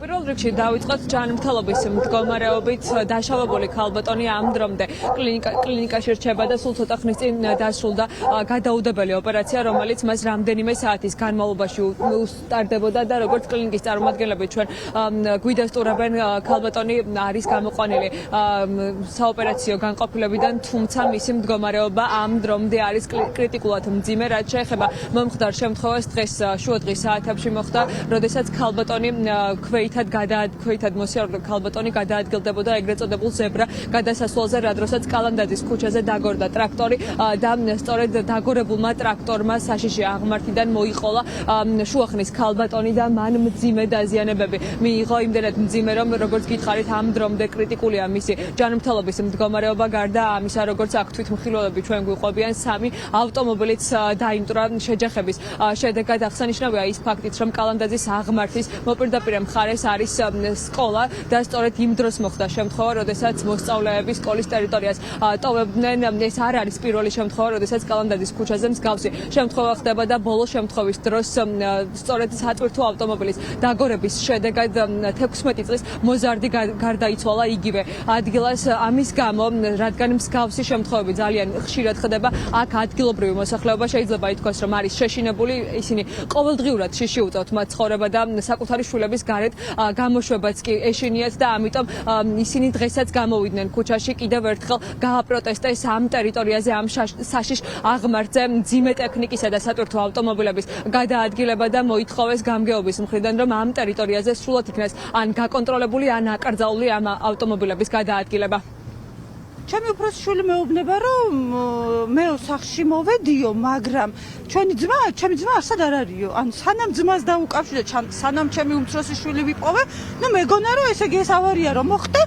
პირველ რიგში დავიწყოთ ჯანმრთელობის მდგომარეობით დაშავებული ქალბატონი ამ დრომდე კლინიკაში რჩება და სულ ცოტა ხნის წინ დასრულდა გადაუდებელი ოპერაცია, რომელიც მას რამდენიმე საათის განმავლობაში უსტარდებოდა და როგორც კლინიკის წარმომადგენლები ჩვენ გვიდასტურებენ, ქალბატონი არის გამოყვანილი საოპერაციო განყოფილებიდან, თუმცა მისი მდგომარეობა ამ დრომდე არის კრიტიკულად მძიმე, რაც შეეხება მომხდარ შემთხვევას დღეს შუადღის საათებში მოხდა, როდესაც ქალბატონი ქვეითად მოსიარულე ქალბატონი გადაადგილდებოდა ეგრეთ წოდებულ ზებრა გადასასვლელზე, რა დროსაც კალანდაძის ქუჩაზე დაგორდა ტრაქტორი და სწორედ დაგორებულმა ტრაქტორმა საშიში აღმართიდან მოიყოლა შუახნის ქალბატონი და მან მძიმე დაზიანებები მიიღო, იმდენად მძიმე, რომ როგორც გითხარით, ამ დრომდე კრიტიკულია მისი ჯანმრთელობის მდგომარეობა, გარდა ამისა, როგორც აქ თვითმხილველები ჩვენ გვიყვებიან, 3 ავტომობილიც დაიმტვრა შეჯახების შედეგად. აღსანიშნავია ის ფაქტიც, რომ კალანდაძის აღმართის მოპირდაპირე მხარეს არის სკოლა და სწორედ იმ დროს მოხდა შემთხვევა, როდესაც მოსწავლეები სკოლის ტერიტორიას ტოვებდნენ. ეს არ არის პირველი შემთხვევა, როდესაც კალანდაძის ქუჩაზე მსგავსი შემთხვევა ხდება და ბოლო შემთხვევის დროს სწორედ სატვირთო ავტომობილის დაგორების შედეგად 16 წლის მოზარდი გარდაიცვალა იგივე ადგილას. ამის გამო, რადგან მსგავსი შემთხვევები ძალიან ხშირად ხდება, აქ ადგილობრივი მოსახლეობა შეიძლება ითქვას, რომ არის შეშინებული, ისინი ყოველდღიურად შიში უწევთ მათ ცხოვრება და საკუთარი შვილების გარეთ გამოშვებაც კი ეშინიათ და ამიტომ ისინი დღესაც გამოვიდნენ ქუჩაში კიდევ ერთხელ გააპროტესტეს ამ ტერიტორიაზე, ამ საშიშ აღმართზე მძიმე ტექნიკისა და სატვირთო ავტომობილების გადაადგილება და მოითხოვეს გამგეობის მხრიდან, რომ ამ ტერიტორიაზე სრულად იქნეს ან გაკონტროლებული, ან აკრძალული ამ ავტომობილების გადაადგილება. ჩემი უფროსი შვილი მეუბნება, რომ მე სახლში მოვედიო, მაგრამ ჩემი ძმა არსად არ არისო. ან სანამ ძმას დაუკავშირე, სანამ ჩემი უმცროსი შვილი ვიპოვე, მეგონა რომ ესე იგი ეს ავარია რომ მოხდა,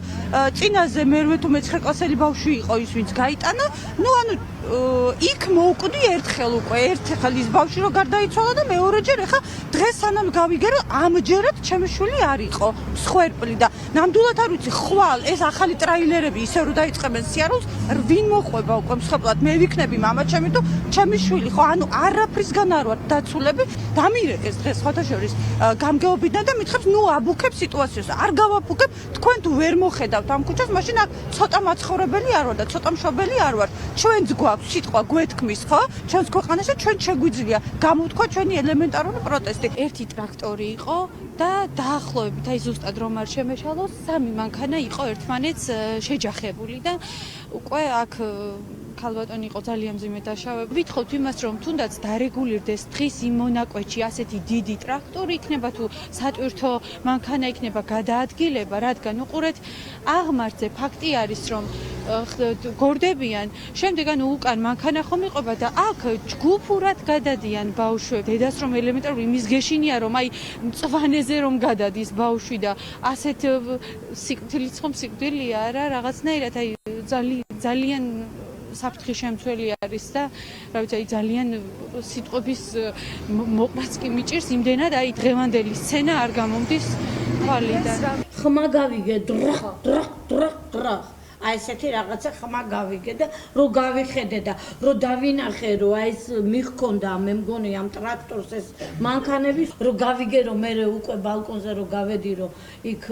წინაზე მერვე თუ მე-9 კლასელი ბავშვი იყო ის, ვინც გაიტანა, იქ მოვკვდი ერთხელ უკვე, ერთხელ ის ბავშვი რო გარდაიცვალა და მეორეჯერ ეხა დღეს სანამ გავიგერო, ამჯერად ჩემი შვილი არ იყო მსხვერპლი და ნამდვილად არ ვიცი, ხვალ ეს ახალი ტრაილერები ისე რო დაიწყებენ სიარულს, ვინ მოყვება უკვე მსხვერპლად, მე ვიქნები მამა ჩემი თუ ჩემი შვილი, ხო, არაფრისგან არ ვარ დაცულები, დამირეკეს დღეს ხოთაშორის გამგეობიდან და მითხებს, აბუქებ სიტუაციას, არ გავაფუქებ, თქვენ თუ ვერ მოხედავთ ამ ქუჩას, მაშინ აქ ცოტა მაცხოვრებელი არ ვარ და ცოტა მშობელი არ ვარ, ჩვენც გვაქვს სიტყვა გვეთქმის, ხო? ჩვენს ქვეყანაში ჩვენ შეგვიძლია გამოვთქვა ჩვენი ელემენტარული პროტესტი. ერთი ტრაქტორი იყო და დაახლოებით, ზუსტად რომ არ შემეშალოს, 3 მანქანა იყო ერთმანეთს შეჯახებული და უკვე აქ ქალბატონი იყო ძალიან მძიმე დაშავებული. ვითხოვთ იმას, რომ თუნდაც დარეგულირდეს დღის იმ მონაკვეთში ასეთი დიდი ტრაქტორი იქნება თუ სატვირთო მანქანა იქნება გადაადგილება, რადგან უყურეთ აღმართზე ფაქტი არის, რომ გორდებიან, შემდეგ უკან მანქანა ხომ იყვება და აქ ჯგუფურად გადადიან ბავშვები. დედას რომ ელემენტარული იმის გეშინია, რომ მწვანეზე რომ გადადის ბავშვი და ასეთ სიკვდილიც ხომ სიკვდილია არა, რაღაცნაირად ძალიან საფრთხე შემცველი არის და რა ვიცი, ძალიან სიტყვების მოყმაც კი მიჭირს, იმდენად დღევანდელი სცენა არ გამომდის თვალიდან. ხმა გავიგე, დრახ. ესეთი რაღაცა ხმა გავიგე და რო გავიხედე და რო დავინახე, რომ ეს მიხქონდა, მე მგონი ამ ტრაქტორს ეს მანქანები, რო გავიგე, რომ მე უკვე ბალკონზე რო გავედი, რომ იქ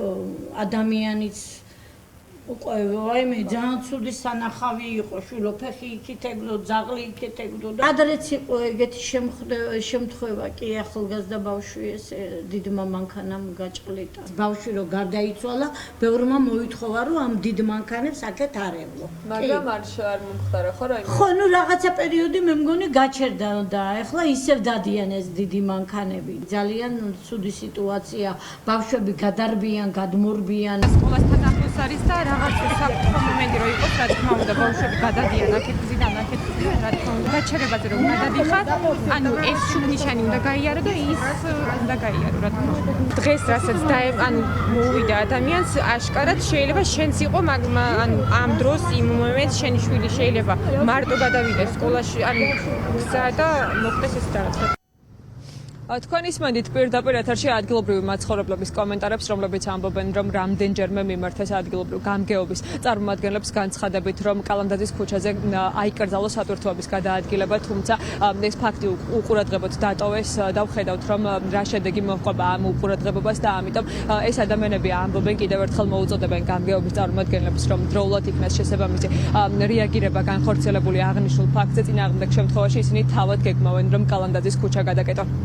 ადამიანიც უკვე ვაიმე ძალიან ცუდი სანახავი იყო, შვილო ფეხი იქით ეგდო, ძაღლი იქით ეგდო და ადრეც იყო ეგეთი შემთხვევა კი ახალგაზრდა ბავშვი ეს დიდმა მანქანამ გაჭყლიტა. ბავშვი რო გარდაიცვალა, ბევრმა მოითხოვა, რომ ამ დიდ მანქანებს აქეთ არ ევლო. მაგრამ არ მომხდარა ხო რა? ხო, რაღაცა პერიოდი მე მგონი გაჩერდა და ეხლა ისევ დადიან ეს დიდი მანქანები. ძალიან ცუდი სიტუაცია, ბავშვები გადარბიან, გადმორბიან. სკოლასთან ახლოს არის და რაღაც საკითხო მომენტი რო იყოს, რა თქმა უნდა, ბავშვები გადადიან აქეთ-იქიდან, რა თქმა უნდა, გაჩერებაზე რომ უნდა დადიხარ, ეს შუბნიშანი უნდა გაიარო და ის უნდა გაიარო, რა თქმა უნდა. დღეს რასაც მოვიდა ადამიანს, აშკარად შეიძლება შენც იყო, ამ დროს იმ მომენტს შენი შვილი შეიძლება მარტო გადავიდეს სკოლაში, გზა და მოხდეს ეს რაღაც. თქვენ ისმენთ პირდაპირ ეთერში ადგილობრივი მაცხოვრებლების კომენტარებს, რომლებიც ამბობენ, რომ რამდენჯერმე მიმართეს ადგილობრივ გამგეობის წარმომადგენლებს განცხადებით, რომ კალანდაძის ქუჩაზე აიკრძალოს სატვირთოების გადაადგილება, თუმცა ეს ფაქტი უყურადღებოდ დატოვეს და ვხედავთ, რომ რა შედეგი მოჰყვება ამ უყურადღებობას და ამიტომ ეს ადამიანები ამბობენ, კიდევ ერთხელ მოუწოდებენ გამგეობის წარმომადგენლებს, რომ დროულად იქნას შესაბამისი რეაგირება განხორციელებული აღნიშნულ ფაქტზე, წინააღმდეგ შემთხვევაში ისინი თავად გეგმავენ, რომ კალანდაძის ქუჩა გადაკეტონ.